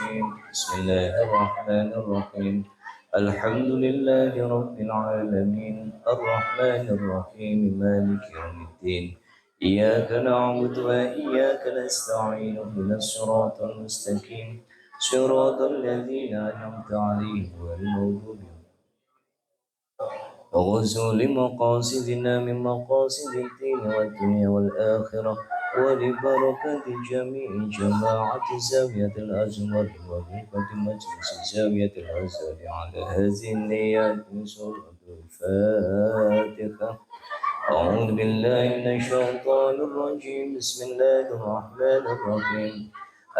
الرجيم بسم الله الرحمن الرحيم الحمد لله رب العالمين الرحمن الرحيم مالك يوم الدين إياك نعبد وإياك نستعين اهدنا الصراط المستقيم صراط الذين أنعمت عليهم غير المغضوب وغزوا لمقاصدنا من مقاصد الدين والدنيا والآخرة ولبركة جميع جماعة زاوية الأزمر وبركة مجلس زاوية الأزهر على هذه النيات من سورة الفاتحة أعوذ بالله من الشيطان الرجيم بسم الله الرحمن الرحيم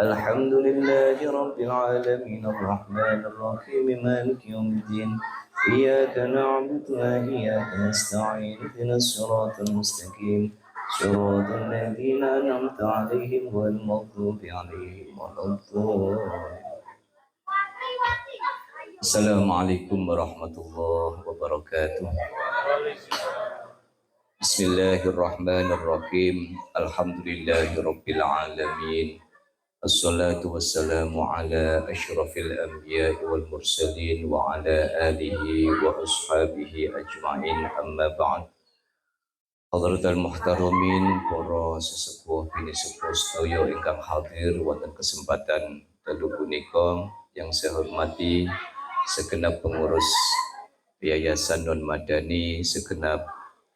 الحمد لله رب العالمين الرحمن الرحيم مالك يوم الدين إياك نعبد وإياك نستعين اهدنا الصراط المستقيم صراط الذين أنعمت عليهم غير المغضوب عليهم ولا الضالين. السلام عليكم ورحمة الله وبركاته. بسم الله الرحمن الرحيم الحمد لله رب العالمين الصلاة والسلام على أشرف الأنبياء والمرسلين وعلى آله وأصحابه أجمعين أما بعد. Hadratul muhtaramin para sesepuh bini sepuh sedaya ingkang hadir wonten kesempatan dalu punika yang saya hormati segenap pengurus Yayasan Non Madani, segenap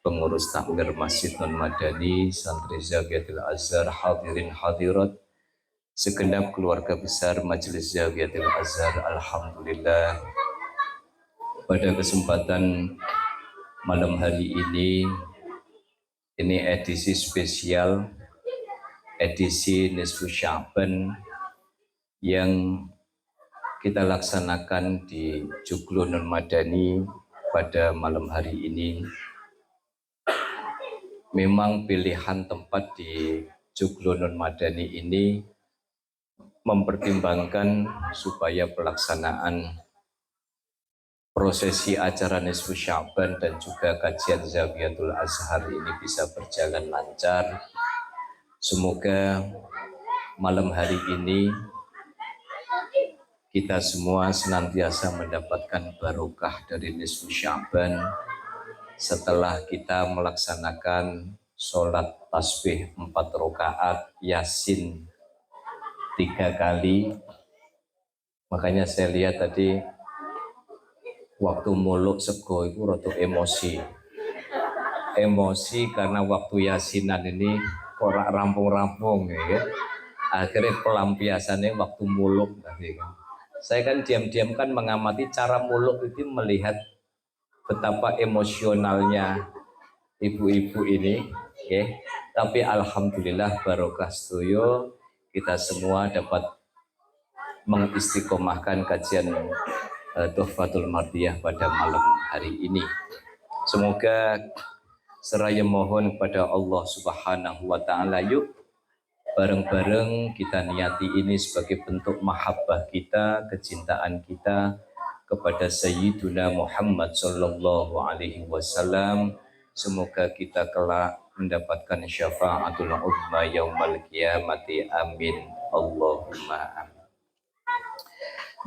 pengurus takmir Masjid Non Madani, santri Zawiyatul Azhar, hadirin hadirat, segenap keluarga besar Majelis Zawiyatul Azhar. Alhamdulillah pada kesempatan malam hari ini edisi spesial, edisi Nisfu Sya'ban yang kita laksanakan di Joglo Non Madani pada malam hari ini. Memang pilihan tempat di Joglo Non Madani ini mempertimbangkan supaya pelaksanaan prosesi acara Nisfu Sya'ban dan juga kajian Zawiyatul Azhar ini bisa berjalan lancar. Semoga malam hari ini kita semua senantiasa mendapatkan barokah dari Nisfu Sya'ban setelah kita melaksanakan sholat tasbih 4 rakaat, Yasin 3 kali. Makanya saya lihat tadi waktu muluk sego itu rada emosi karena waktu yasinan ini ora rampung-rampung ya. Akhirnya pelampiasannya waktu muluk tadi kan. Saya kan diam-diam kan mengamati cara muluk itu, melihat betapa emosionalnya ibu-ibu ini ya. Tapi alhamdulillah barokah sedoyo kita semua dapat mengistiqomahkan kajian Tuhfatul Mardiyah pada malam hari ini. Semoga seraya mohon kepada Allah Subhanahu wa Ta'ala, yuk bareng-bareng kita niati ini sebagai bentuk mahabbah kita, kecintaan kita kepada Sayyiduna Muhammad sallallahu alaihi wasallam. Semoga kita kelak mendapatkan syafaatul uzma yaumal qiyamati. Amin Allahumma amin.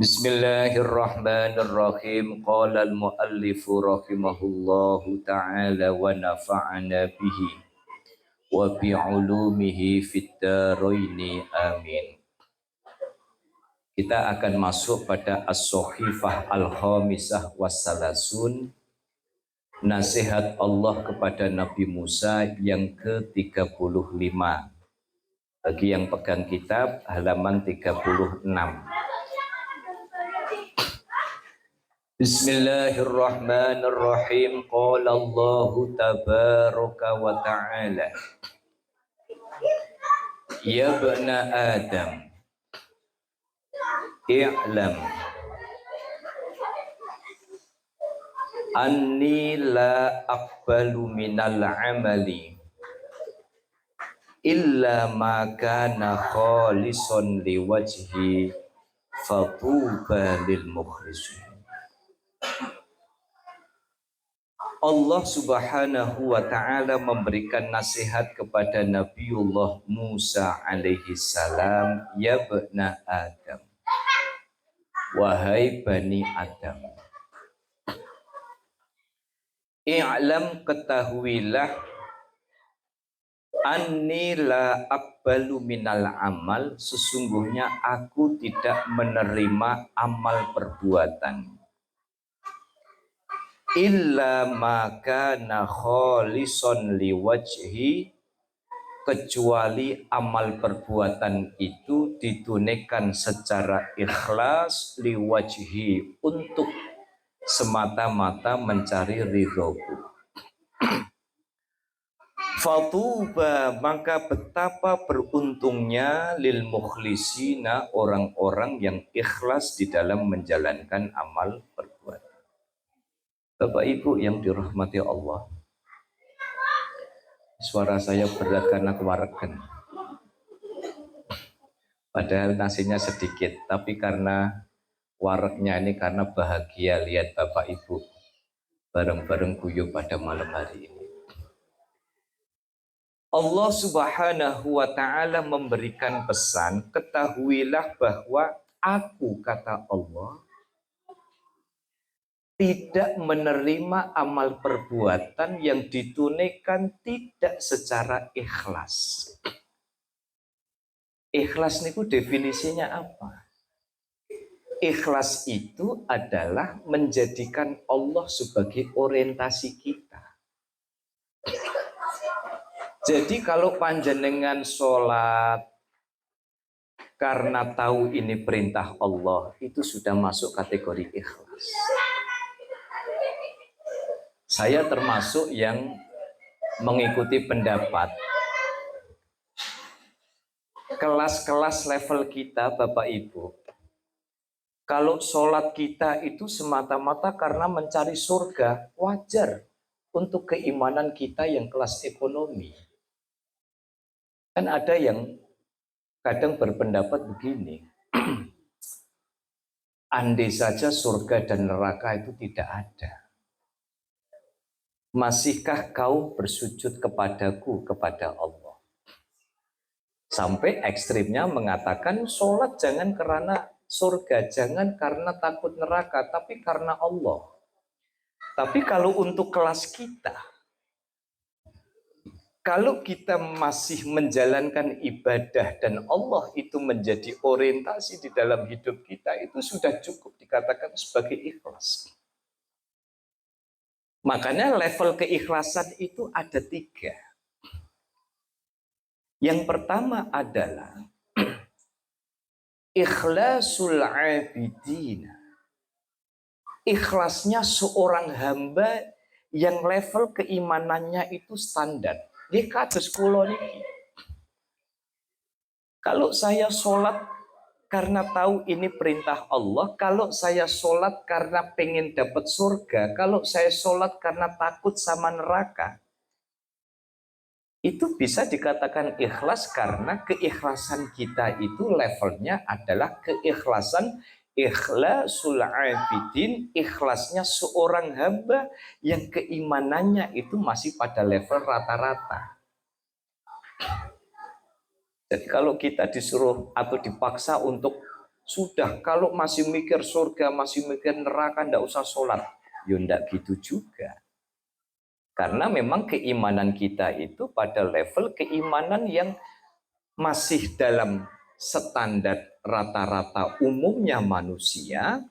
Bismillahirrahmanirrahim. Qala al-muallifu rahimahullahu ta'ala wa nafa'ana bihi wa bi'ulumihi fid daraini amin. Kita akan masuk pada as-sohifah al-khamisah wassalasun, nasihat Allah kepada Nabi Musa yang ke-35. Bagi yang pegang kitab, halaman 36. Bismillahirrahmanirrahim. Qala Allah tabaraka wa ta'ala, ya bani Adam, i'lam anni la aqbalu minal amali illa ma kana khalisan liwajhi fatuba lil mukhlisin. Allah Subhanahu wa Ta'ala memberikan nasihat kepada Nabiullah Musa alaihi salam, ya bani Adam, wahai Bani Adam, i'lam ketahuilah anni la aqbalu minal amal, sesungguhnya aku tidak menerima amal perbuatan illa maka na kholison liwajhi, kecuali amal perbuatan itu ditunaikan secara ikhlas liwajhi, untuk semata-mata mencari ridhoku. Fatuba, maka betapa beruntungnya lil mukhlisina, orang-orang yang ikhlas di dalam menjalankan amal perbuatan. Bapak Ibu yang dirahmati Allah, suara saya berat karena kewareken. Padahal nasinya sedikit, tapi karena wareknya ini karena bahagia lihat Bapak Ibu bareng-bareng guyup pada malam hari ini. Allah Subhanahu wa ta'ala memberikan pesan, ketahuilah bahwa aku, kata Allah, tidak menerima amal perbuatan yang ditunaikan tidak secara ikhlas. Ikhlas niku definisinya apa? Ikhlas itu adalah menjadikan Allah sebagai orientasi kita. Jadi kalau panjenengan sholat karena tahu ini perintah Allah, itu sudah masuk kategori ikhlas. Saya termasuk yang mengikuti pendapat kelas-kelas level kita, Bapak Ibu. Kalau sholat kita itu semata-mata karena mencari surga, wajar untuk keimanan kita yang kelas ekonomi. Kan ada yang kadang berpendapat begini, andai saja surga dan neraka itu tidak ada, masihkah kau bersujud kepadaku, kepada Allah? Sampai ekstrimnya mengatakan sholat jangan karena surga, jangan karena takut neraka, tapi karena Allah. Tapi kalau untuk kelas kita, kalau kita masih menjalankan ibadah dan Allah itu menjadi orientasi di dalam hidup kita, itu sudah cukup dikatakan sebagai ikhlas. Makanya level keikhlasan itu ada 3. Yang pertama adalah ikhlasul abidin. Ikhlasnya seorang hamba yang level keimanannya itu standar. Dia kados kula niki. Kalau saya sholat karena tahu ini perintah Allah, kalau saya sholat karena pengen dapat surga, kalau saya sholat karena takut sama neraka, itu bisa dikatakan ikhlas karena keikhlasan kita itu levelnya adalah keikhlasan ikhlasul abidin, ikhlasnya seorang hamba yang keimanannya itu masih pada level rata-rata. Jadi kalau kita disuruh atau dipaksa untuk sudah, kalau masih mikir surga, masih mikir neraka, ndak usah sholat, ya ndak gitu juga. Karena memang keimanan kita itu pada level keimanan yang masih dalam standar rata-rata umumnya manusia,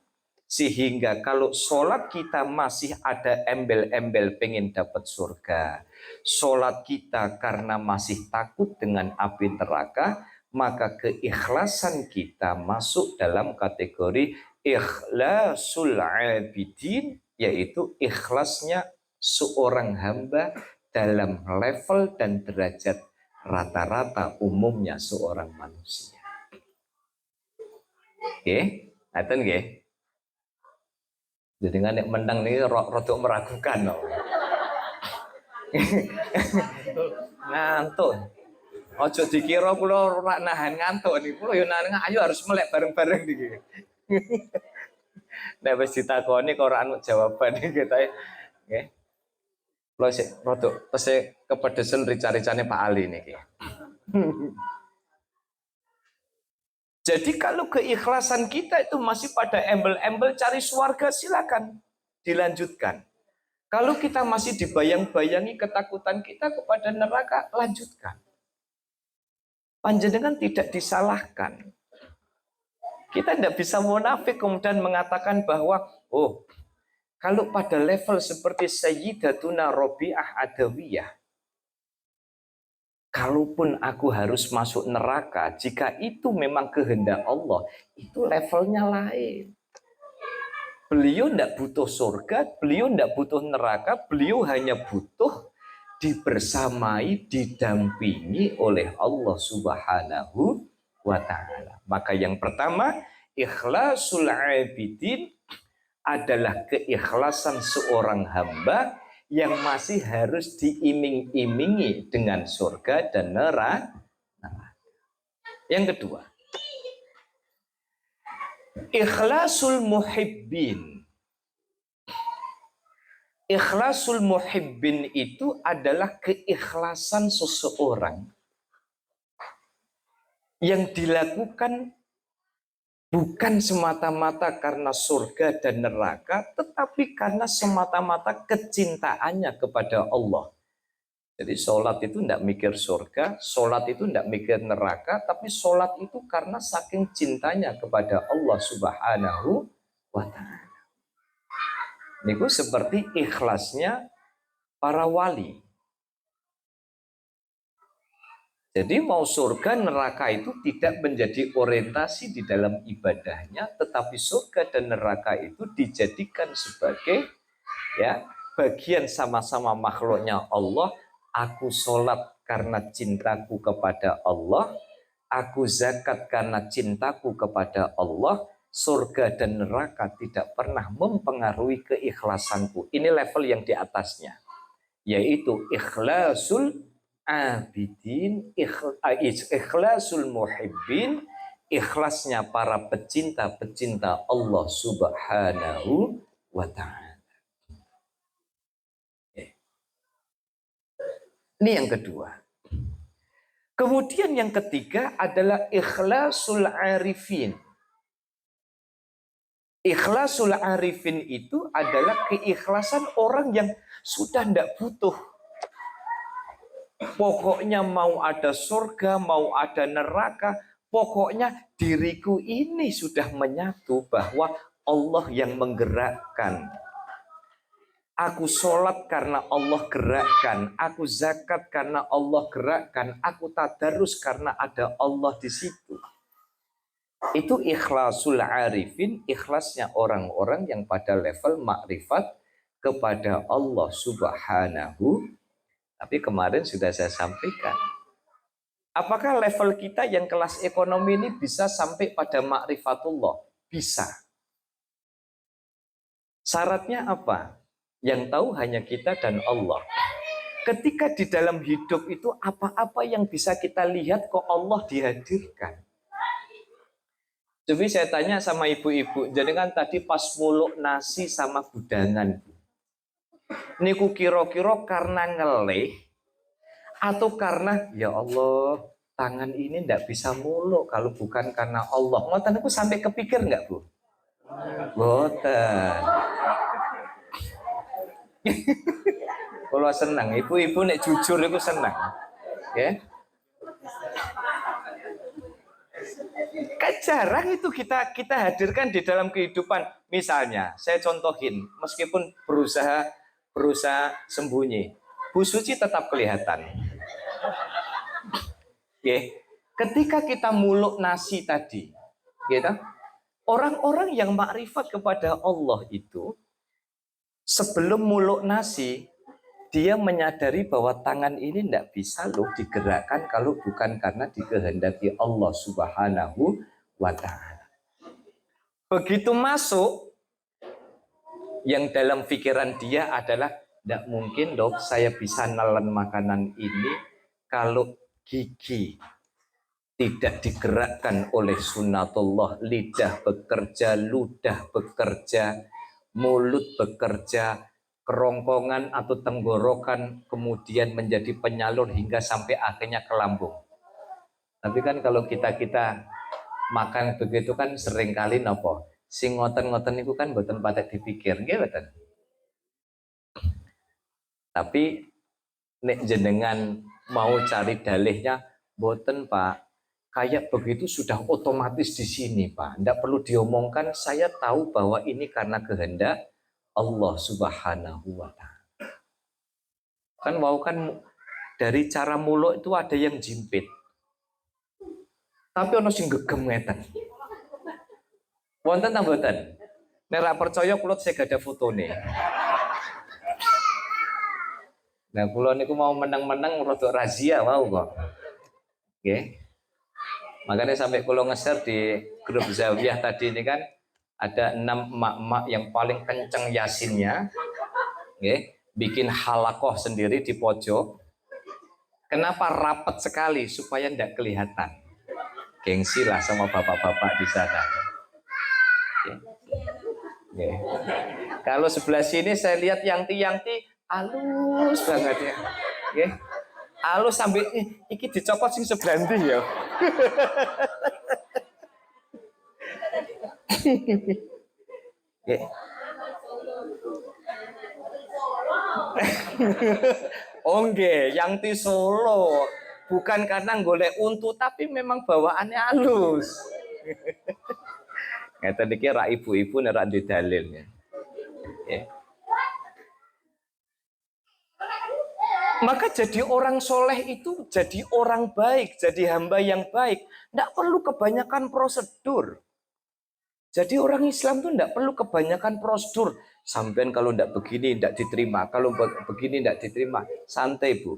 sehingga kalau sholat kita masih ada embel-embel pengen dapat surga, sholat kita karena masih takut dengan api neraka, maka keikhlasan kita masuk dalam kategori ikhlasul abidin, yaitu ikhlasnya seorang hamba dalam level dan derajat rata-rata umumnya seorang manusia. Oke, ngaten nggih. Jadi nek menang nih rodok meragukan loh. Ngantuk. Ojo dikira kula ora nahan ngantuk nih. Kula yo nang ayo harus melek bareng-bareng niki. Nek wis ditakoni kok ora anu jawaban iki ta. Nggih. Kula sik rodok tesih kepedesen rica-ricane Pak Ali niki. Jadi kalau keikhlasan kita itu masih pada embel-embel cari surga, silakan dilanjutkan. Kalau kita masih dibayang-bayangi ketakutan kita kepada neraka, lanjutkan. Panjenengan tidak disalahkan. Kita tidak bisa munafik kemudian mengatakan bahwa, oh, kalau pada level seperti Sayyidatuna Robi'ah Adawiyah, kalaupun aku harus masuk neraka, jika itu memang kehendak Allah, itu levelnya lain. Beliau tidak butuh surga, beliau tidak butuh neraka, beliau hanya butuh dibersamai, didampingi oleh Allah Subhanahu wa Ta'ala. Maka yang pertama, ikhlasul abidin adalah keikhlasan seorang hamba yang masih harus diiming-imingi dengan surga dan neraka. Yang kedua, ikhlasul muhibbin. Ikhlasul muhibbin itu adalah keikhlasan seseorang yang dilakukan bukan semata-mata karena surga dan neraka, tetapi karena semata-mata kecintaannya kepada Allah. Jadi sholat itu tidak mikir surga, sholat itu tidak mikir neraka, tapi sholat itu karena saking cintanya kepada Allah Subhanahu wa Ta'ala. Ini seperti ikhlasnya para wali. Jadi mau surga neraka itu tidak menjadi orientasi di dalam ibadahnya, tetapi surga dan neraka itu dijadikan sebagai bagian sama-sama makhluknya Allah. Aku sholat karena cintaku kepada Allah, aku zakat karena cintaku kepada Allah. Surga dan neraka tidak pernah mempengaruhi keikhlasanku. Ini level yang di atasnya, yaitu ikhlasul abidin, ikhlasul muhibbin, ikhlasnya para pecinta-pecinta Allah Subhanahu wa Ta'ala. Ini yang kedua. Kemudian yang ketiga adalah ikhlasul arifin. Ikhlasul arifin itu adalah keikhlasan orang yang sudah tidak butuh. Pokoknya mau ada surga, mau ada neraka, pokoknya diriku ini sudah menyatu bahwa Allah yang menggerakkan. Aku sholat karena Allah gerakkan, aku zakat karena Allah gerakkan, aku tadarus karena ada Allah di situ. Itu ikhlasul arifin, ikhlasnya orang-orang yang pada level makrifat kepada Allah Subhanahu. Tapi kemarin sudah saya sampaikan, apakah level kita yang kelas ekonomi ini bisa sampai pada makrifatullah? Bisa. Syaratnya apa? Yang tahu hanya kita dan Allah. Ketika di dalam hidup itu apa-apa yang bisa kita lihat kok Allah dihadirkan. Jadi saya tanya sama ibu-ibu, jadi kan tadi pas muluk nasi sama budangan, niku kira-kira karena ngeleh atau karena ya Allah tangan ini ndak bisa muluk kalau bukan karena Allah. Ngoten niku sampai kepikir nggak Bu? Boten. Kalau senang, ibu-ibu nek jujur itu senang, ya. Kan jarang itu kita hadirkan di dalam kehidupan. Misalnya, saya contohin, meskipun berusaha sembunyi, Bu Suci tetap kelihatan. Ya, ketika kita muluk nasi tadi, gitu, orang-orang yang makrifat kepada Allah itu sebelum muluk nasi, dia menyadari bahwa tangan ini tidak bisa loh digerakkan kalau bukan karena dikehendaki Allah Subhanahu wa Ta'ala. Begitu masuk, yang dalam pikiran dia adalah tidak mungkin dong saya bisa nelen makanan ini kalau gigi tidak digerakkan oleh sunnatullah. Lidah bekerja, ludah bekerja, mulut bekerja, kerongkongan atau tenggorokan kemudian menjadi penyalur hingga sampai akhirnya ke lambung. Tapi kan kalau kita makan begitu kan seringkali nopo sing ngoten-ngoten niku kan boten patek dipikir nggih boten. Tapi nek jenengan mau cari dalihnya boten Pak, kayak begitu sudah otomatis di sini Pak, tidak perlu diomongkan, saya tahu bahwa ini karena kehendak Allah Subhanahu wa Ta'ala. Kan mau kan dari cara muluk itu ada yang jimpit, tapi ono sing gegem ngeten. Wonten ta mboten? Nek ra percaya kula saya gak ada fotone. Nah, kula niku mau menang-menang rodok razia mau kok. Oke. Makanya sampai kula nge-share di grup Zawiyah tadi ini kan ada 6 emak-emak yang paling kenceng yasinnya. Oke. Bikin halakoh sendiri di pojok. Kenapa rapat sekali supaya tidak kelihatan? Gengsi lah sama bapak-bapak di sana. Oke. Oke. Kalau sebelah sini saya lihat yang ti halus banget ya. Oke. Halus sambil iki dicopot sing sebelah ndi ya. Oke. Oh nggih, yang di Solo bukan karena golek untu tapi memang bawaannya halus. Ngeten iki rak ibu-ibu nek di dalilnya. Ya. Maka jadi orang soleh itu jadi orang baik, jadi hamba yang baik. Tidak perlu kebanyakan prosedur. Jadi orang Islam tuh tidak perlu kebanyakan prosedur. Sampai kalau tidak begini tidak diterima, kalau begini tidak diterima. Santai Bu.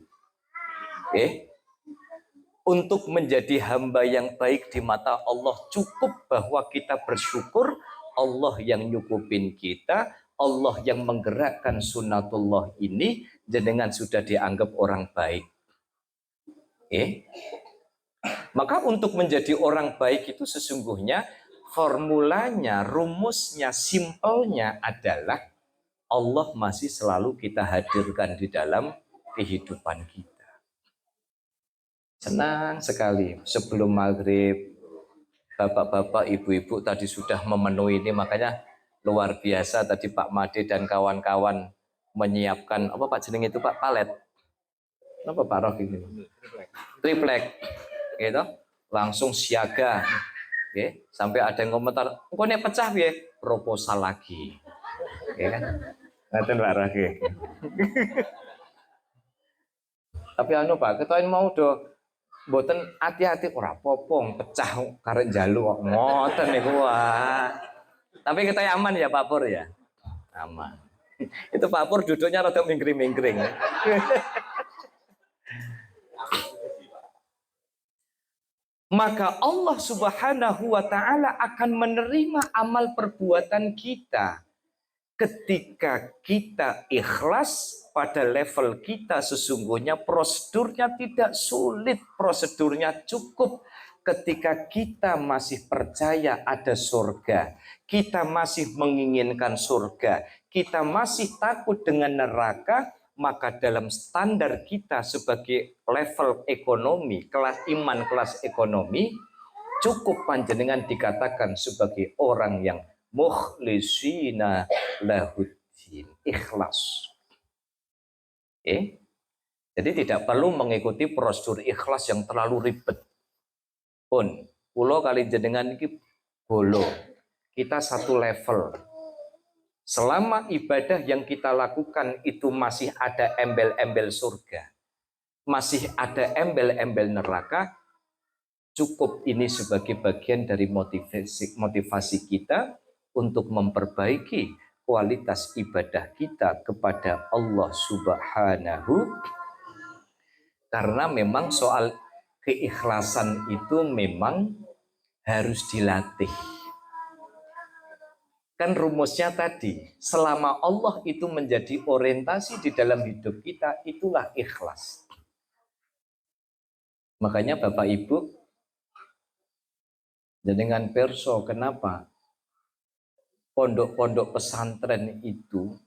Untuk menjadi hamba yang baik di mata Allah cukup bahwa kita bersyukur Allah yang nyukupin kita, Allah yang menggerakkan sunatullah ini jenengan sudah dianggap orang baik. Maka untuk menjadi orang baik itu sesungguhnya formulanya, rumusnya, simpelnya adalah Allah masih selalu kita hadirkan di dalam kehidupan kita. Senang sekali sebelum maghrib bapak-bapak, ibu-ibu tadi sudah memenuhi ini, makanya luar biasa tadi Pak Made dan kawan-kawan menyiapkan apa Pak jeneng itu Pak, palet apa Pak Rof ini triplek gitu, langsung siaga sampai ada yang komentar kok ini pecah ya proposal lagi kan nanti lagi. Tapi anu Pak ketahuan mau do boten hati-hati ora popong pecah karek jalu kok ngoten niku wah. Tapi kita aman ya Pak Pur ya. Aman. Itu Pak Pur duduknya rada mingkring-mingkring. Maka Allah Subhanahu wa Ta'ala akan menerima amal perbuatan kita ketika kita ikhlas. Pada level kita sesungguhnya prosedurnya tidak sulit, prosedurnya cukup. Ketika kita masih percaya ada surga, kita masih menginginkan surga, kita masih takut dengan neraka, maka dalam standar kita sebagai level ekonomi, kelas iman, kelas ekonomi, cukup panjenengan dikatakan sebagai orang yang mukhlisina lahuddin, ikhlas. Jadi tidak perlu mengikuti prosedur ikhlas yang terlalu ribet. Pun, pulau kali jenengan ini bolo, kita satu level. Selama ibadah yang kita lakukan itu masih ada embel-embel surga, masih ada embel-embel neraka, cukup ini sebagai bagian dari motivasi kita untuk memperbaiki kualitas ibadah kita kepada Allah Subhanahu, karena memang soal keikhlasan itu memang harus dilatih. Kan rumusnya tadi, selama Allah itu menjadi orientasi di dalam hidup kita, itulah ikhlas. Makanya Bapak Ibu, dengan perso kenapa pondok-pondok pesantren itu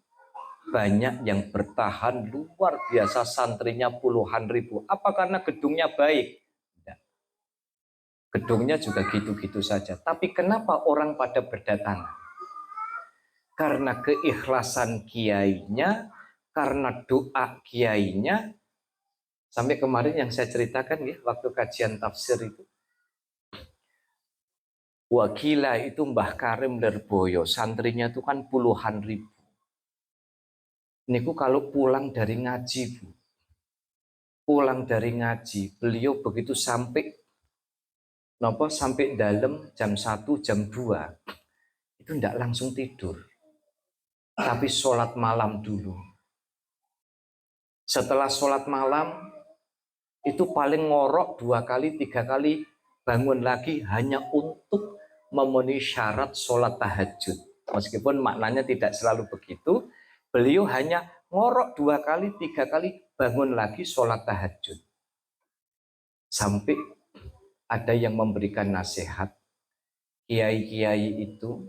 banyak yang bertahan luar biasa, santrinya puluhan ribu. Apa karena gedungnya baik? Tidak. Gedungnya juga gitu-gitu saja. Tapi kenapa orang pada berdatangan? Karena keikhlasan kiainya, karena doa kiainya. Sampai kemarin yang saya ceritakan ya, waktu kajian tafsir itu. Wakila itu Mbah Karim Lerboyo, santrinya itu kan puluhan ribu. Niku kalau pulang dari ngaji, Bu. Pulang dari ngaji, beliau begitu sampai nopo sampai dalam jam 1, jam 2 itu tidak langsung tidur, tapi sholat malam dulu. Setelah sholat malam itu paling ngorok 2 kali 3 kali bangun lagi hanya untuk memenuhi syarat sholat tahajud. Meskipun maknanya tidak selalu begitu, beliau hanya ngorok 2 kali 3 kali bangun lagi sholat tahajud. Sampai ada yang memberikan nasihat, kiai-kiai itu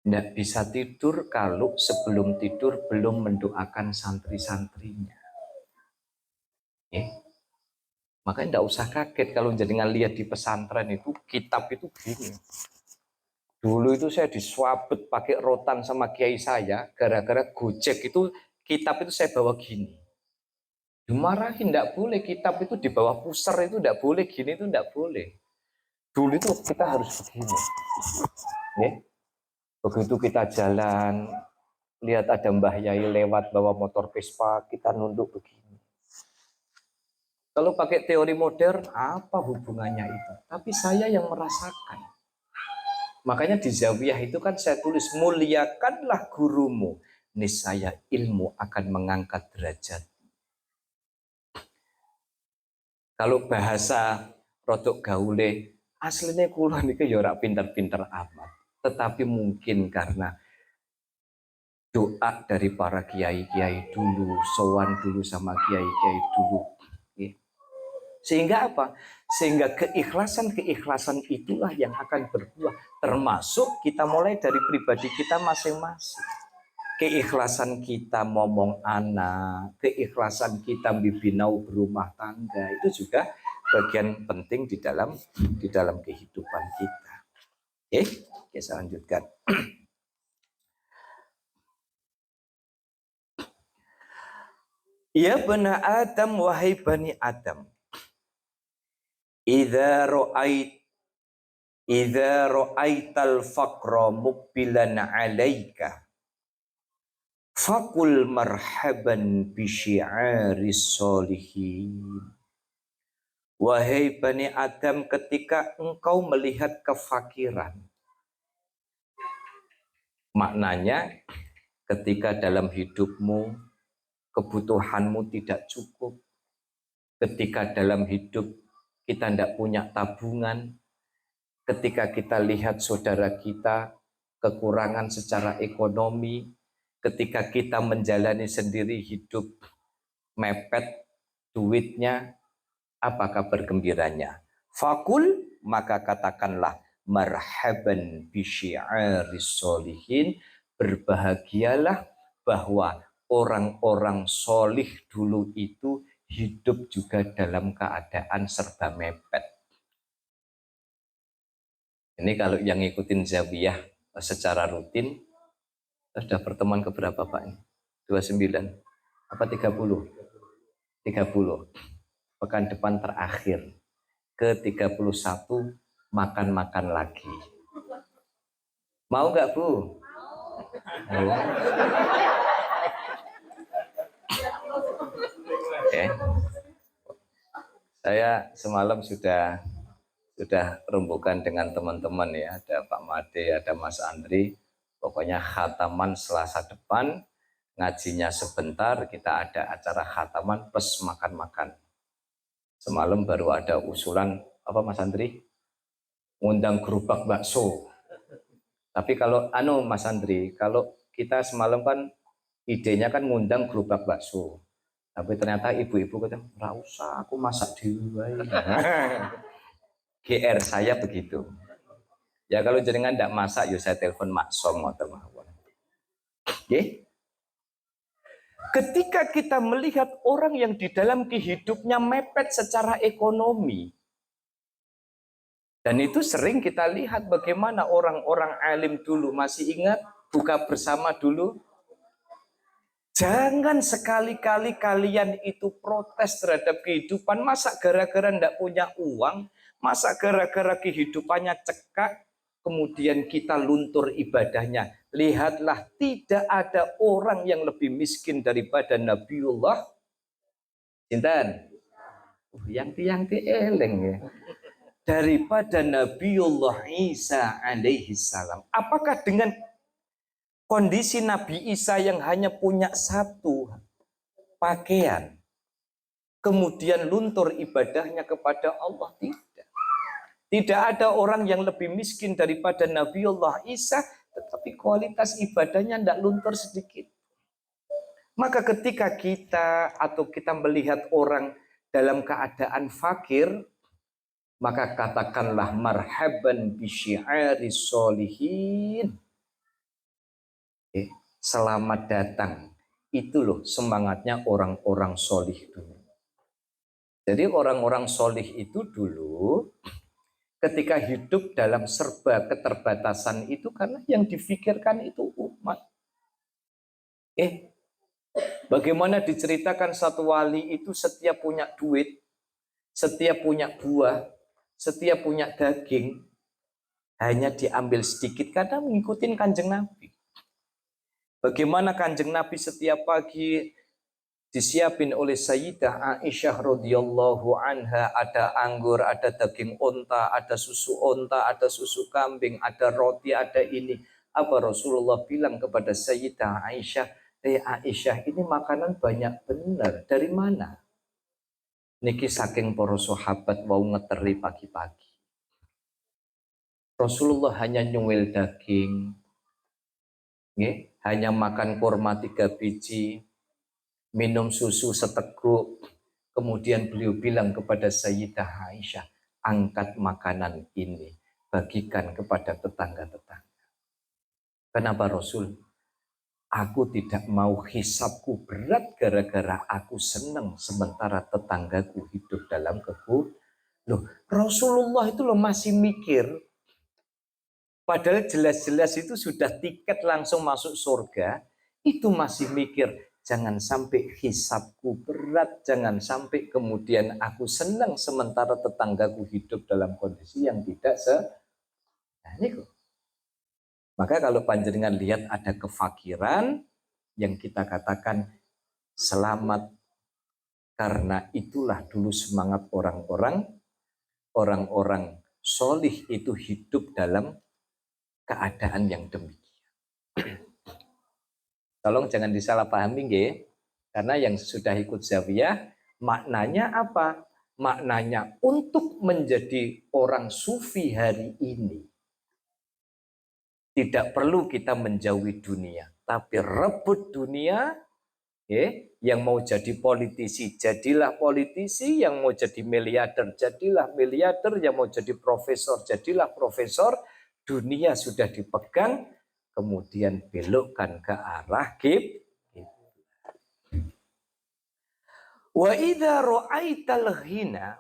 tidak bisa tidur kalau sebelum tidur belum mendoakan santri-santrinya. Makanya tidak usah kaget kalau jenengan lihat di pesantren itu kitab itu gini. Dulu itu saya diswabet pakai rotan sama kiai saya gara-gara gojek itu kitab itu saya bawa gini. Dimarahin, tidak boleh kitab itu di bawah pusar itu tidak boleh, gini itu tidak boleh. Dulu itu kita harus begini. Begitu kita jalan, lihat ada Mbah Yai lewat bawa motor Vespa, kita nunduk begini. Kalau pakai teori modern, apa hubungannya itu? Tapi saya yang merasakan. Makanya di Zawiyah itu kan saya tulis, muliakanlah gurumu, niscaya ilmu akan mengangkat derajat. Kalau bahasa rodok gaule, aslinya kula niki ya ora pinter-pinter amat. Tetapi mungkin karena doa dari para kiai-kiai dulu, sowan dulu sama kiai-kiai dulu. Sehingga apa? Sehingga keikhlasan-keikhlasan itulah yang akan berbuah. Termasuk kita mulai dari pribadi kita masing-masing. Keikhlasan kita ngomong anak, keikhlasan kita bibinau berumah tangga, itu juga bagian penting di dalam kehidupan kita. Oke, saya lanjutkan. Ya bani Adam, wahai bani Adam, idza ra'aital faqra muqbilan 'alaika fakul marhaban bi syi'aris solihin. Wahai bani Adam, ketika engkau melihat kefakiran, maknanya ketika dalam hidupmu kebutuhanmu tidak cukup, ketika dalam hidup kita tidak punya tabungan, ketika kita lihat saudara kita kekurangan secara ekonomi, ketika kita menjalani sendiri hidup mepet duitnya, apakah bergembiranya? Fakul, maka katakanlah marhaban bi syi'aris solihin, berbahagialah bahwa orang-orang solih dulu itu hidup juga dalam keadaan serba mepet. Ini kalau yang ngikutin Zawiyah secara rutin, sudah pertemuan keberapa Pak ini? 29 apa 30? 30. Pekan depan terakhir. Ke-31 makan-makan lagi. Mau nggak Bu? Mau. Oke. Saya semalam sudah rembukan dengan teman-teman ya, ada Pak Made, ada Mas Andri. Pokoknya khataman Selasa depan, ngajinya sebentar, kita ada acara khataman plus makan-makan. Semalam baru ada usulan apa Mas Andri? Ngundang gerobak bakso. Tapi kalau Mas Andri, kalau kita semalam kan idenya kan ngundang gerobak bakso. Tapi ternyata ibu-ibu kata, "Nggak usah, aku masak di luar." GR saya begitu. Ya kalau jenengan tidak masak, ya saya telepon maksom atau mawon. Oke? Ketika kita melihat orang yang di dalam hidupnya mepet secara ekonomi, Dan itu sering kita lihat bagaimana orang-orang alim dulu, masih ingat buka bersama dulu? Jangan sekali-kali kalian itu protes terhadap kehidupan. Masa gara-gara ndak punya uang, masa gara-gara kehidupannya cekak, kemudian kita luntur ibadahnya. Lihatlah, tidak ada orang yang lebih miskin daripada Nabiullah. Sinten? Yang tiang eleng ya. Daripada Nabiullah Isa alaihi salam. Apakah dengan kondisi Nabi Isa yang hanya punya satu pakaian, kemudian luntur ibadahnya kepada Allah? Tidak. Tidak ada orang yang lebih miskin daripada Nabiullah Isa, tetapi kualitas ibadahnya tidak luntur sedikit. Maka ketika kita melihat orang dalam keadaan fakir, maka katakanlah marhaban bisyi'ari solihin. Selamat datang. Itu loh semangatnya orang-orang solih dulu. Jadi orang-orang solih itu dulu ketika hidup dalam serba keterbatasan itu karena yang difikirkan itu umat. Bagaimana diceritakan satu wali itu setiap punya duit, setiap punya buah, setiap punya daging, hanya diambil sedikit karena mengikuti Kanjeng Nabi. Bagaimana Kanjeng Nabi setiap pagi disiapin oleh Sayyidah Aisyah radhiyallahu anha, ada anggur, ada daging onta, ada susu onta, ada susu kambing, ada roti, ada ini. Apa Rasulullah bilang kepada Sayyidah Aisyah, Aisyah, ini makanan banyak benar. Dari mana? Niki saking para sahabat mau ngeteri pagi-pagi. Rasulullah hanya nyuwil daging, hanya makan kurma 3 biji, minum susu seteguk. Kemudian beliau bilang kepada Sayyidah Aisyah, angkat makanan ini, bagikan kepada tetangga-tetangga. Kenapa Rasul? Aku tidak mau hisabku berat gara-gara aku senang sementara tetanggaku hidup dalam kebun. Loh, Rasulullah itu loh masih mikir. Padahal jelas-jelas itu sudah tiket langsung masuk surga. Itu masih mikir, jangan sampai hisabku berat, jangan sampai kemudian aku senang sementara tetanggaku hidup dalam kondisi yang tidak Nah, ini kok. Maka kalau panjenengan lihat ada kefakiran, yang kita katakan selamat, karena itulah dulu semangat orang-orang solih itu hidup dalam keadaan yang demikian. Tolong jangan disalahpahami nggih, karena yang sudah ikut zawiyah maknanya apa? Maknanya untuk menjadi orang sufi hari ini tidak perlu kita menjauhi dunia, tapi rebut dunia. Yang mau jadi politisi, jadilah politisi. Yang mau jadi miliarder, jadilah miliarder. Yang mau jadi profesor, jadilah profesor. Dunia sudah dipegang, kemudian belokkan ke arah kiblat. Wa idza ra'aital ghina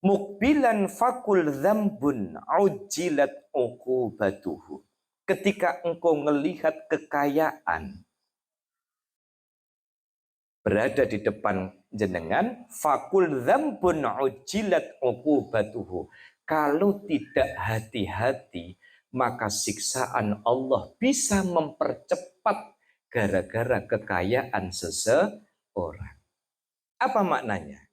mukbilan fakul dzambun ujilat uqubatuhu. Ketika engkau melihat kekayaan berada di depan jenengan, fakul dzambun ujilat uqubatuhu. Kalau tidak hati-hati, maka siksaan Allah bisa mempercepat gara-gara kekayaan seseorang. Apa maknanya?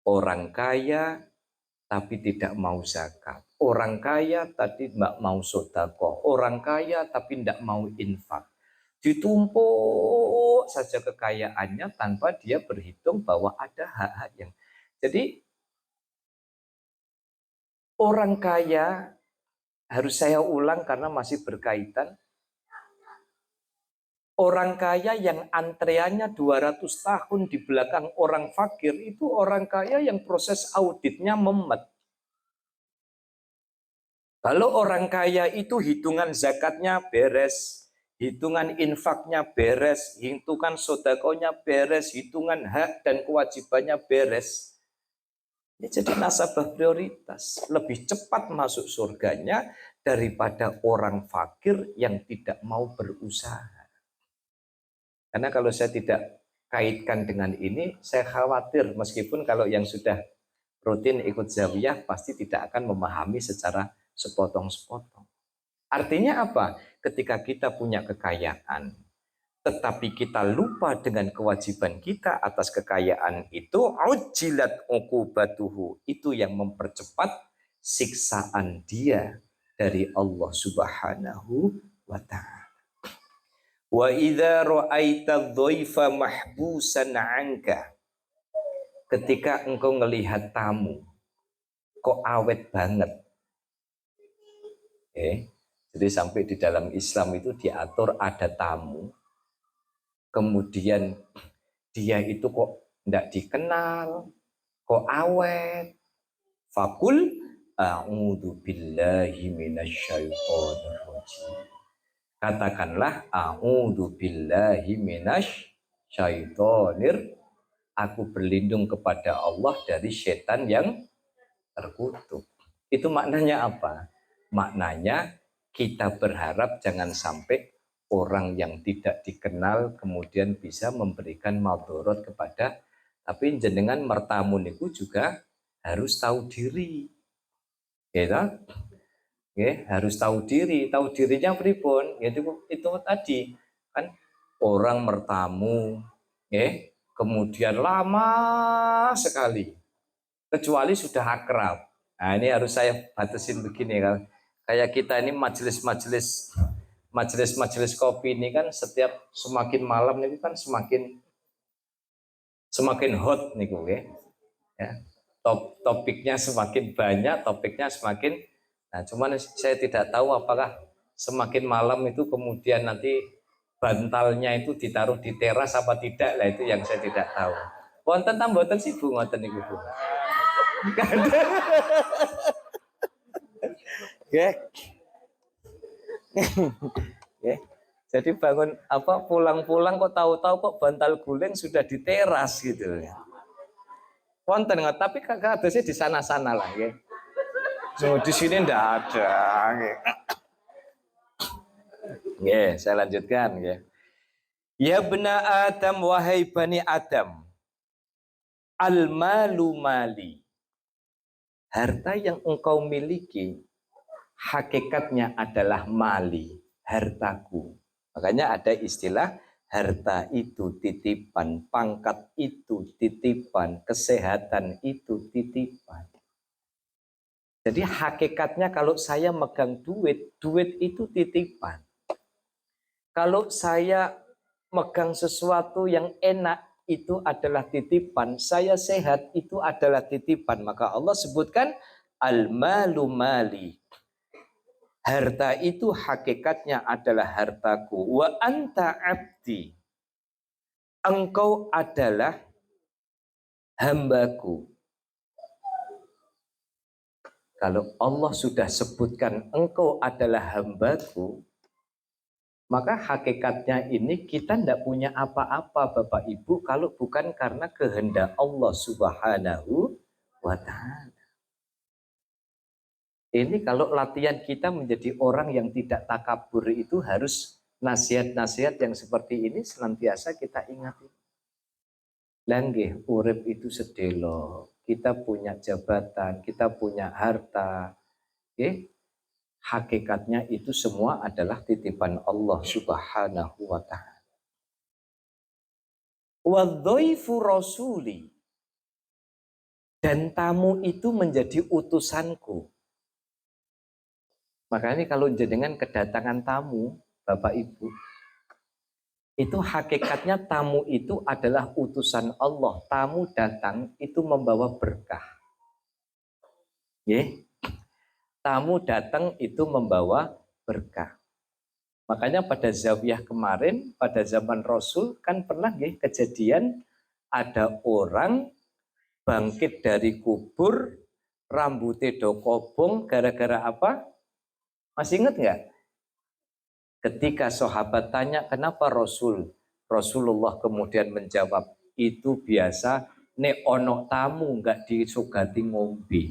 Orang kaya tapi tidak mau zakat. Orang kaya tapi tidak mau sedekah. Orang kaya tapi tidak mau infak. Ditumpuk saja kekayaannya tanpa dia berhitung bahwa ada hak-hak yang. Jadi orang kaya, harus saya ulang karena masih berkaitan. Orang kaya yang antreannya 200 tahun di belakang orang fakir, itu orang kaya yang proses auditnya memet. Kalau orang kaya itu hitungan zakatnya beres, hitungan infaknya beres, hitungan sodakonya beres, hitungan hak dan kewajibannya beres. Ya, jadi nasabah prioritas lebih cepat masuk surganya daripada orang fakir yang tidak mau berusaha. Karena kalau saya tidak kaitkan dengan ini, saya khawatir meskipun kalau yang sudah rutin ikut zawiyah pasti tidak akan memahami secara sepotong-sepotong. Artinya apa? Ketika kita punya kekayaan, tetapi kita lupa dengan kewajiban kita atas kekayaan itu, ujilat uqubatuhu, itu yang mempercepat siksaan dia dari Allah Subhanahu wa ta'ala. Wa idza ra'aita dhaifa mahbusan 'anka, ketika engkau melihat tamu kok awet banget. Jadi sampai di dalam Islam itu diatur ada tamu kemudian dia itu kok tidak dikenal, kok awet, fakul a'udzu billahi minasyaitonir rajim. Katakanlah a'udzu billahi minasyaitonir, aku berlindung kepada Allah dari setan yang terkutuk. Itu maknanya apa? Maknanya kita berharap jangan sampai orang yang tidak dikenal kemudian bisa memberikan madharat kepada, tapi jenengan mertamu niku juga harus tahu diri. Ya, harus tahu diri. Tahu dirinya pripun? Itu tadi kan orang mertamu, kemudian lama sekali kecuali sudah akrab. Nah, ini harus saya batasin begini kan. Kayak kita ini majelis kopi ini kan setiap semakin malam ini kan semakin hot nih gue. Ya. Topiknya semakin banyak, topiknya semakin. Nah, cuman saya tidak tahu apakah semakin malam itu kemudian nanti bantalnya itu ditaruh di teras apa tidak lah, itu yang saya tidak tahu. Wonten tamboten sih Bu ngoten niku Bu. Ya. Ya. Jadi bangun apa pulang-pulang kok tahu-tahu kok bantal guling sudah di teras gitu ya. Wonten nggak? Tapi kakak adanya di sana-sana lah ya. So, di sini ndak ada. Ya, saya lanjutkan ya. Ya bena Adam, wahai bani Adam, al malu mali. Harta yang engkau miliki hakikatnya adalah mali, hartaku. Makanya ada istilah harta itu titipan, pangkat itu titipan, kesehatan itu titipan. Jadi hakikatnya kalau saya megang duit, duit itu titipan. Kalau saya megang sesuatu yang enak, itu adalah titipan. Saya sehat, itu adalah titipan. Maka Allah sebutkan al-malu mali. Harta itu hakikatnya adalah hartaku. Wa anta abdi. Engkau adalah hambaku. Kalau Allah sudah sebutkan engkau adalah hambaku, maka hakikatnya ini kita tidak punya apa-apa Bapak Ibu kalau bukan karena kehendak Allah Subhanahu wa ta'ala. Ini kalau latihan kita menjadi orang yang tidak takabur itu harus nasihat-nasihat yang seperti ini senantiasa kita ingati. Langgih urip itu sedelo, kita punya jabatan, kita punya harta, hakikatnya itu semua adalah titipan Allah Subhanahu wa ta'ala. Wa dhaifu rasuli, dan tamu itu menjadi utusanku. Makanya kalau jenengan kedatangan tamu, Bapak Ibu, itu hakikatnya tamu itu adalah utusan Allah. Tamu datang itu membawa berkah. Tamu datang itu membawa berkah. Makanya pada zawiyah kemarin, pada zaman Rasul kan pernah kejadian ada orang bangkit dari kubur, rambutnya do kobong, gara-gara apa? Masih ingat nggak? Ketika sahabat tanya kenapa Rasulullah kemudian menjawab, itu biasa nek ono tamu nggak disugati ngombe.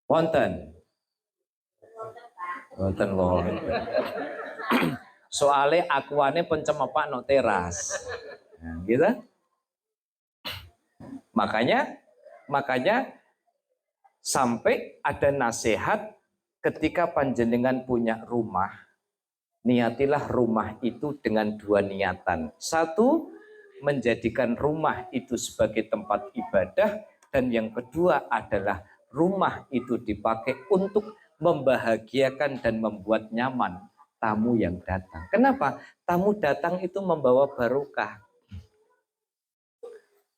Wonten. Wonten wonten. Soalnya akuane pencemepak no teras. Nah, gitu. Makanya sampai ada nasihat ketika panjenengan punya rumah, niatilah rumah itu dengan dua niatan. Satu, menjadikan rumah itu sebagai tempat ibadah, dan yang kedua adalah rumah itu dipakai untuk membahagiakan dan membuat nyaman tamu yang datang. Kenapa? Tamu datang itu membawa barokah.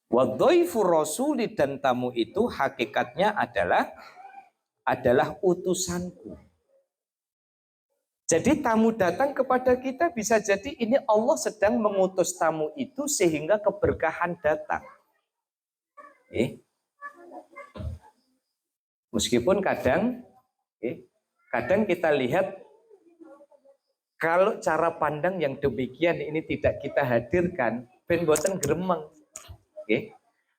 Wadhaifu rasuli, dan tamu itu hakikatnya adalah utusanku. Jadi tamu datang kepada kita bisa jadi ini Allah sedang mengutus tamu itu sehingga keberkahan datang. Meskipun kadang kita lihat kalau cara pandang yang demikian ini tidak kita hadirkan, ben boten gremeng.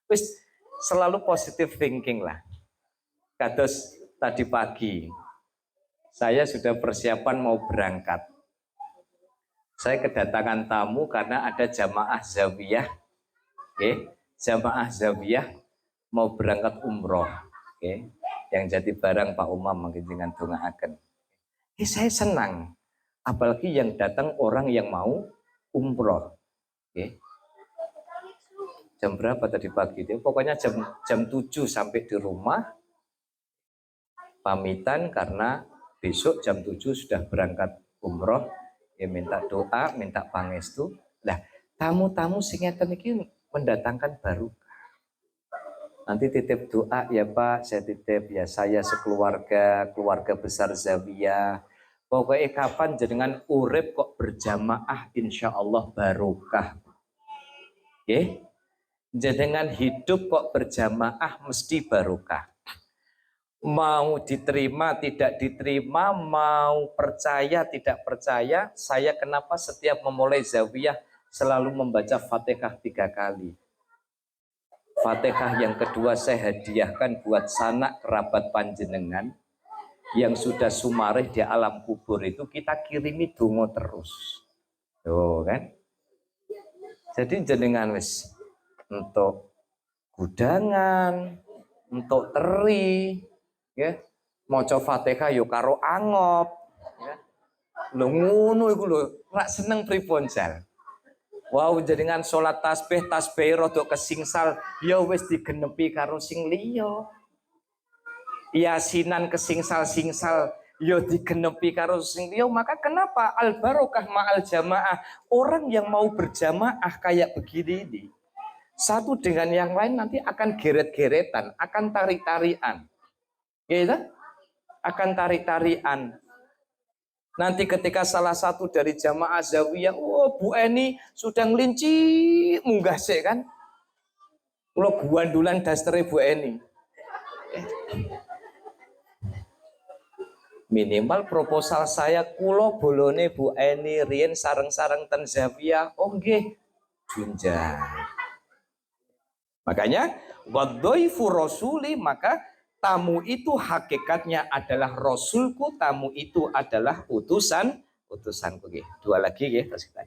Wis selalu positive thinking lah. Kados tadi pagi saya sudah persiapan mau berangkat. Saya kedatangan tamu karena ada jamaah zawiyah, jamaah zawiyah mau berangkat umroh, yang jadi barang Pak Umam mungkin dengan dongaaken. Saya senang, apalagi yang datang orang yang mau umroh. Jam berapa tadi pagi? Pokoknya jam 7 sampai di rumah, pamitan karena besok jam 7 sudah berangkat umroh, minta doa, minta pangestu. Nah, tamu-tamu sing ngeten iki mendatangkan barokah. Nanti titip doa ya Pak, saya titip ya, saya sekeluarga, keluarga besar Zawiyah. Pokoknya kapan jenengan urip kok berjamaah, insya Allah barokah. Jenengan hidup kok berjamaah mesti barokah. Mau diterima tidak diterima, mau percaya tidak percaya, saya kenapa setiap memulai zawiyah selalu membaca Fatihah 3 kali. Fatihah yang kedua saya hadiahkan buat sanak kerabat panjenengan yang sudah sumarih di alam kubur, itu kita kirimi donga terus. Tuh kan? Jadi jenengan wis untuk gudangan, untuk teri, ya, maca Fatihah yo karo angop, ya. Lho ngono iku lho, rak seneng pripun jal. Wow, jenengan salat tasbih rada kesingsal, ya wis digenepi karo sing liya. Yasinan kesingsal-singsal, ya digenepi karo sing liya. Maka kenapa al barokah ma'al jamaah? Orang yang mau berjamaah kayak begini ini, satu dengan yang lain nanti akan geret-geretan, akan tarik-tarian. Gitu? Akan tarik-tarian. Nanti ketika salah satu dari jamaah zawiyah, Bu Eni sudah ngelinci munggah sih kan? Kalau guandulan dastere Bu Eni. Minimal proposal saya, kulo bolone Bu Eni rien sareng-sareng ten zawiyah, nggih, junjang. Makanya wadhaifu rasuli, maka tamu itu hakikatnya adalah rasulku, tamu itu adalah utusanku. Dua lagi ya, terus kita.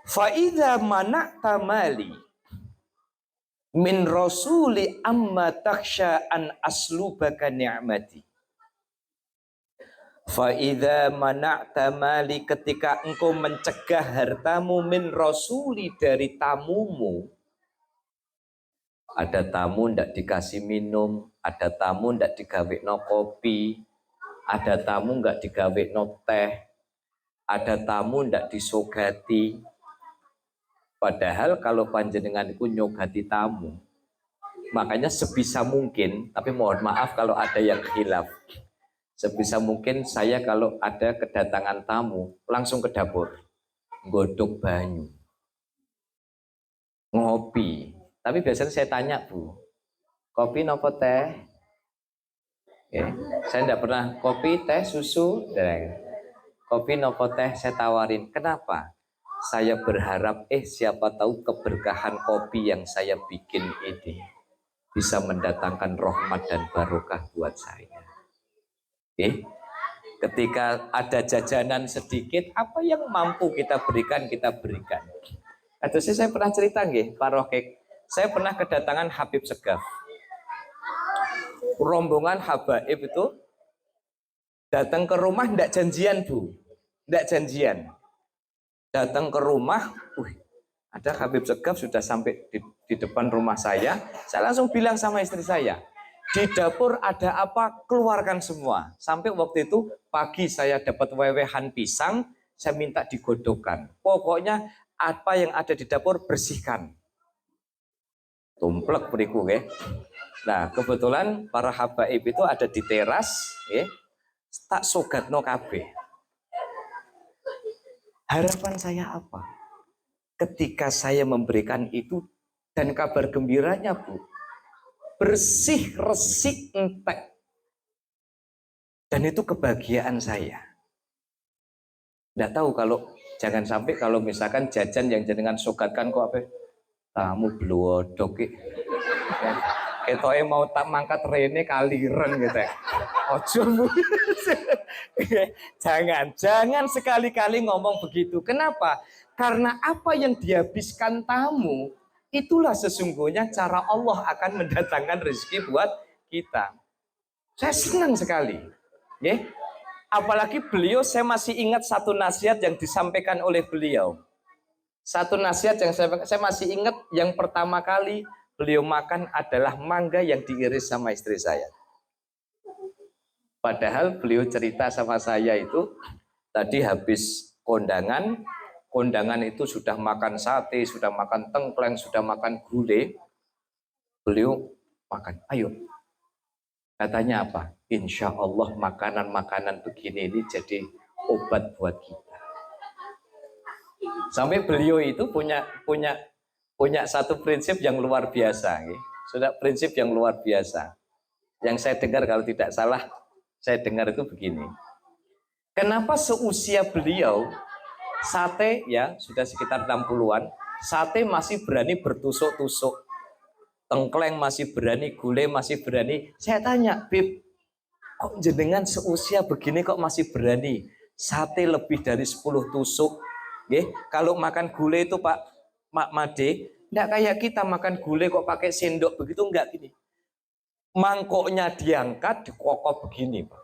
Fa idza mana'ta mali min rasuli amma takhsha an aslubaka ni'mati. Fa idza mana'ta mali, ketika engkau mencegah hartamu, min rasuli, dari tamumu. Ada tamu ndak dikasih minum, ada tamu ndak digawe no kopi, ada tamu nggak digawe no teh, ada tamu ndak disogati. Padahal kalau panjenengan itu nyogati tamu, makanya sebisa mungkin, tapi mohon maaf kalau ada yang khilaf, sebisa mungkin saya kalau ada kedatangan tamu langsung ke dapur, godok banyu, ngopi. Tapi biasanya saya tanya, Bu, kopi nopo teh? Saya tidak pernah kopi, teh, susu. Kopi nopo teh saya tawarin. Kenapa? saya berharap siapa tahu keberkahan kopi yang saya bikin ini bisa mendatangkan rahmat dan barokah buat saya. Ketika ada jajanan sedikit, apa yang mampu kita berikan, kita berikan. Atau saya pernah cerita Pak Rohkek, saya pernah kedatangan Habib Segaf. Rombongan habaib itu datang ke rumah, tidak janjian Bu, tidak janjian. Datang ke rumah, ada Habib Segaf sudah sampai di depan rumah saya langsung bilang sama istri saya, di dapur ada apa, keluarkan semua. Sampai waktu itu pagi saya dapat wewehan pisang, saya minta digodokkan. Pokoknya apa yang ada di dapur bersihkan. Tumplek beriku Nah, kebetulan para habaib itu ada di teras, tak sogatno kabeh. Harapan saya apa? Ketika saya memberikan itu dan kabar gembiranya Bu, bersih, resik, entek. Dan itu kebahagiaan saya. Nggak tahu kalau, jangan sampai kalau misalkan jajan yang jenengan sogatkan kok apa? Tamu blodok ketoke mau tak mangkat rene kaliren gitu. Ojo Bu. Jangan sekali-kali ngomong begitu. Kenapa? Karena apa yang dihabiskan tamu, itulah sesungguhnya cara Allah akan mendatangkan rezeki buat kita. Saya senang sekali. Apalagi beliau, saya masih ingat satu nasihat yang disampaikan oleh beliau. Satu nasihat yang saya masih ingat, yang pertama kali beliau makan adalah mangga yang diiris sama istri saya. Padahal beliau cerita sama saya itu, tadi habis kondangan itu sudah makan sate, sudah makan tengkleng, sudah makan gulai. Beliau makan, ayo. Katanya apa? Insya Allah makanan-makanan begini ini jadi obat buat kita. Sampai beliau itu punya satu prinsip yang luar biasa. Sudah prinsip yang luar biasa. Yang saya dengar kalau tidak salah, saya dengar itu begini. Kenapa seusia beliau, sate ya sudah sekitar 60-an, sate masih berani bertusuk-tusuk, tengkleng masih berani, gulai masih berani. Saya tanya, Bib, kok jenengan seusia begini kok masih berani? Sate lebih dari 10 tusuk. Kalau makan gulai itu Pak Made, enggak kayak kita makan gulai kok pakai sendok begitu, enggak gini. Mangkoknya diangkat, dikokok begini Pak.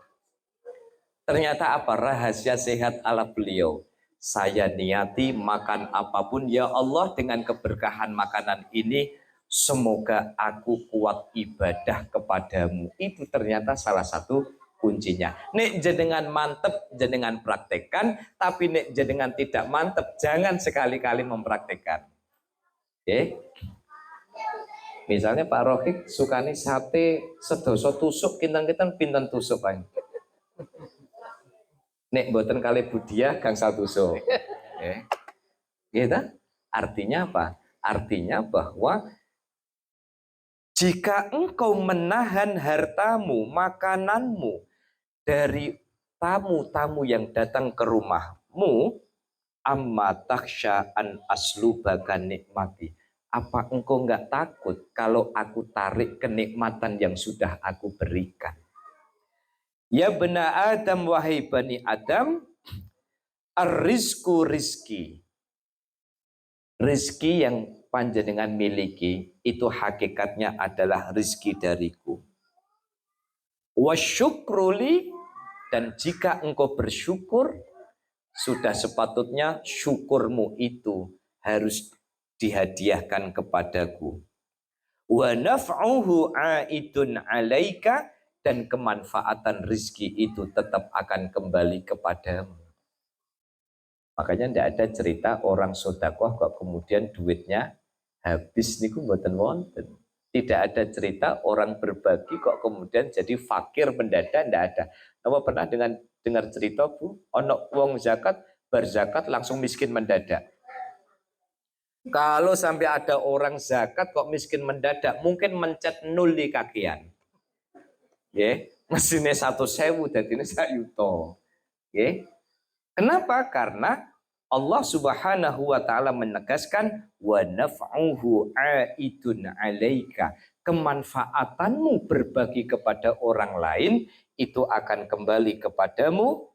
Ternyata apa? Rahasia sehat ala beliau. Saya niati makan apapun, ya Allah, dengan keberkahan makanan ini, semoga aku kuat ibadah kepadamu. Itu ternyata salah satu kuncinya. Nek jenengan mantep, jenengan praktekkan. Tapi nek jenengan tidak mantep, jangan sekali-kali mempraktekkan. Misalnya Pak Rohik sukani sate sedoso tusuk, kinten-kinten pinten tusuk Pak. Nek boten kali budia gangsal tusuk. Gitu? Artinya apa? Artinya bahwa jika engkau menahan hartamu, makananmu dari tamu-tamu yang datang ke rumahmu, amma taksha an aslubaka nikmati. Apa engkau nggak takut kalau aku tarik kenikmatan yang sudah aku berikan? Ya bena Adam, wahai bani Adam, ar-rizku rizki. Rizki yang panjenengan miliki itu hakikatnya adalah rizki dariku. Wasyukruli, dan jika engkau bersyukur, sudah sepatutnya syukurmu itu harus dihadiahkan kepadaku. Wa naf'uhu aidun alaika, dan kemanfaatan rizki itu tetap akan kembali kepadamu. Makanya tidak ada cerita orang sodakoh kok kemudian duitnya habis niku mboten wonten. Tidak ada cerita orang berbagi kok kemudian jadi fakir mendadak, tidak ada. Apa pernah dengar cerita Bu, ono wong zakat, berzakat langsung miskin mendadak. Kalau sampai ada orang zakat kok miskin mendadak, mungkin mencet nol di kakian. Mesinnya 1.000 dadine 1 yuta. Kenapa? Karena Allah Subhanahu wa taala menegaskan wa naf'uhu aidun 'alaika. Kemanfaatanmu berbagi kepada orang lain itu akan kembali kepadamu,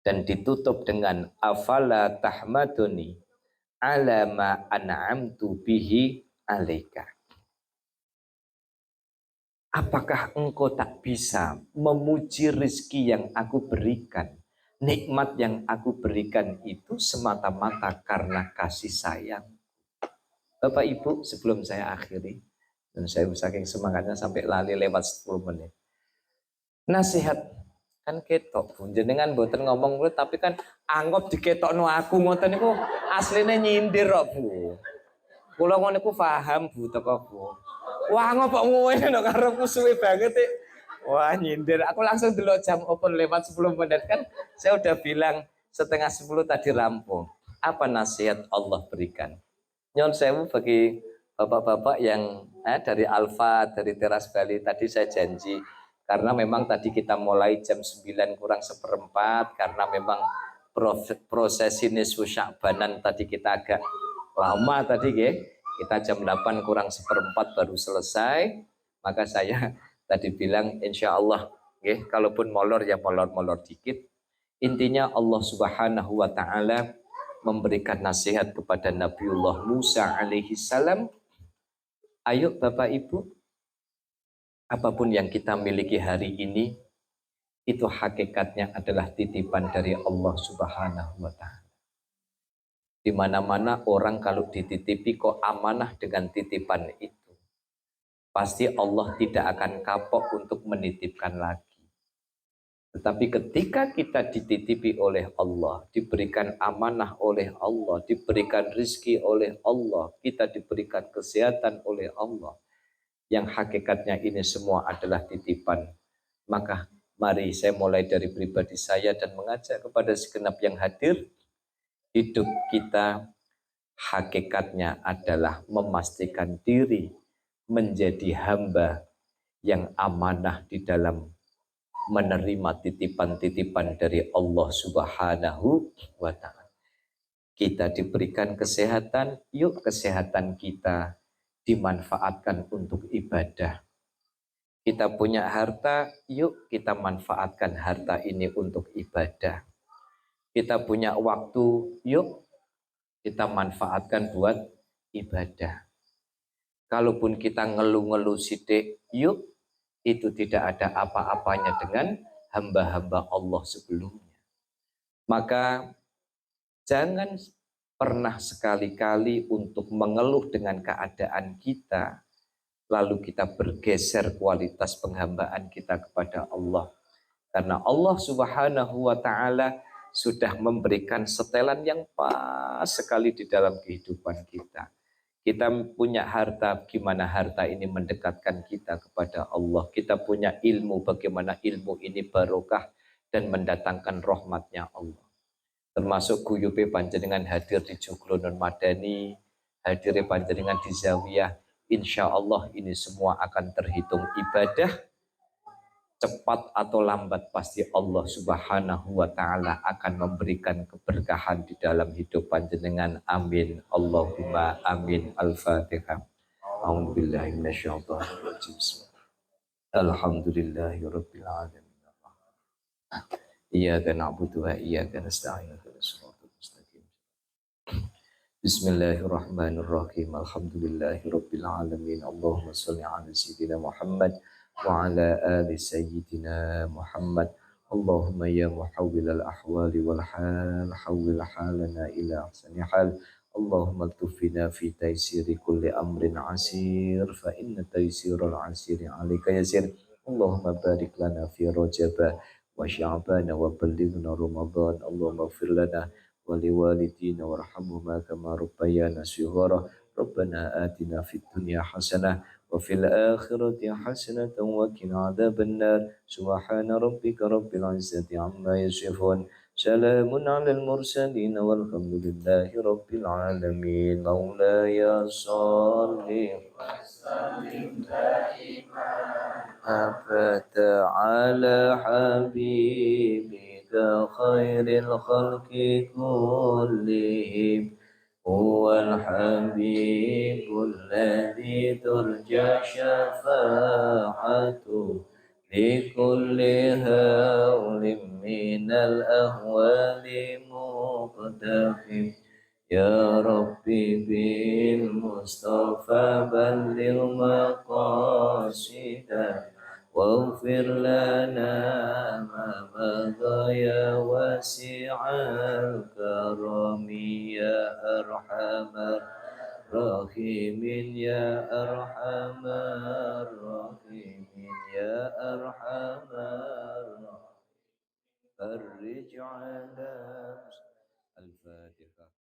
dan ditutup dengan afala tahmaduni ala ma an'amtu bihi 'alaika. Apakah engkau tak bisa memuji rizki yang aku berikan? Nikmat yang aku berikan itu semata-mata karena kasih sayang. Bapak Ibu, sebelum saya akhiri, dan saya saking semangatnya sampai lali lewat 10 menit. Nasihat kan ketok, jenengan boten ngomong tapi kan anggap diketokno aku ngoten niku asline nyindir kok, Bu. Kula ngono niku paham Bu teko Bu. Wah ngopo ngene no karepku suwe banget e. Wah nyindir. Aku langsung delok jam open lewat 10 menit kan. Saya udah bilang setengah 10 tadi rampung. Apa nasihat Allah berikan? Nyon sewu bagi bapak-bapak yang dari Alfa, dari Teras Bali tadi saya janji. Karena memang tadi kita mulai jam 9 kurang seperempat. Karena memang proses ini Sya'banan tadi kita agak lama tadi ya. Kita jam 8 kurang seperempat baru selesai. Maka saya tadi bilang insya Allah ya, kalaupun molor ya molor-molor dikit. Intinya Allah Subhanahu wa ta'ala memberikan nasihat kepada Nabiullah Musa alaihi salam. Ayo Bapak Ibu, apapun yang kita miliki hari ini itu hakikatnya adalah titipan dari Allah Subhanahu wa ta'ala. Di mana-mana orang kalau dititipi kok amanah dengan titipan itu, pasti Allah tidak akan kapok untuk menitipkan lagi. Tetapi ketika kita dititipi oleh Allah, diberikan amanah oleh Allah, diberikan rizki oleh Allah, kita diberikan kesehatan oleh Allah, yang hakikatnya ini semua adalah titipan, maka mari saya mulai dari pribadi saya dan mengajak kepada segenap yang hadir, hidup kita hakikatnya adalah memastikan diri menjadi hamba yang amanah di dalam menerima titipan-titipan dari Allah Subhanahu wa ta'ala. Kita diberikan kesehatan, yuk kesehatan kita dimanfaatkan untuk ibadah. Kita punya harta, yuk kita manfaatkan harta ini untuk ibadah. Kita punya waktu, yuk kita manfaatkan buat ibadah. Kalaupun kita ngeluh-ngeluh sidik, yuk itu tidak ada apa-apanya dengan hamba-hamba Allah sebelumnya. Maka jangan pernah sekali-kali untuk mengeluh dengan keadaan kita, lalu kita bergeser kualitas penghambaan kita kepada Allah. Karena Allah Subhanahu wa ta'ala sudah memberikan setelan yang pas sekali di dalam kehidupan kita. Kita punya harta, gimana harta ini mendekatkan kita kepada Allah. Kita punya ilmu, bagaimana ilmu ini barokah dan mendatangkan rahmatnya Allah. Termasuk guyupe panjenengan hadir di Joglo Non Madani, hadir panjenengan di Zawiyah. Insya Allah ini semua akan terhitung ibadah. Cepat atau lambat pasti Allah Subhanahu wa ta'ala akan memberikan keberkahan di dalam hidup panjenengan. Amin. Allahumma amin. Al-Fatihah. A'udzubillahi minasyaitonir rajim. Alhamdulillahi rabbil alamin. Iyyaka na'budu wa iyyaka nasta'in. Bismillahirrahmanirrahim. Alhamdulillahi rabbil alamin. Allahumma shalli ala sayyidina Muhammad wa ala ali sayyidina Muhammad. Allahumma ya muhawwilal ahwali wal hal hawwil halana ila ahsani hal. Allahumma tufina fi taysiri kulli amrin asir fa inna taysiral asiri alika yasir. Allahumma barik lana fi Rajab wa Sya'ban wa ballighna Ramadan. Allahumma ighfir lana wa liwalidina warhamhuma kama rabbayana shighara. Rabbana atina fid dunya hasanah wa fil akhirati hasanatan wa qina adzabannar. Subhana rabbika rabbil izzati amma yasifun. Salamun alal mursalin walhamdulillahi rabbil alamin. Maulaya shalli wa sallim daiman abada ala habibika خير الخلق كلهم هو الحبيب الذي ترجى شفاعته لكل هول من الأهوال مقتحم يا ربي بالمصطفى بلغ مقاصدنا واغفر لنا ما مضى يا واسع الكرم يا أرحم الراحمين يا أرحم الراحمين يا أرحم الراحمين فرج على الفاتحة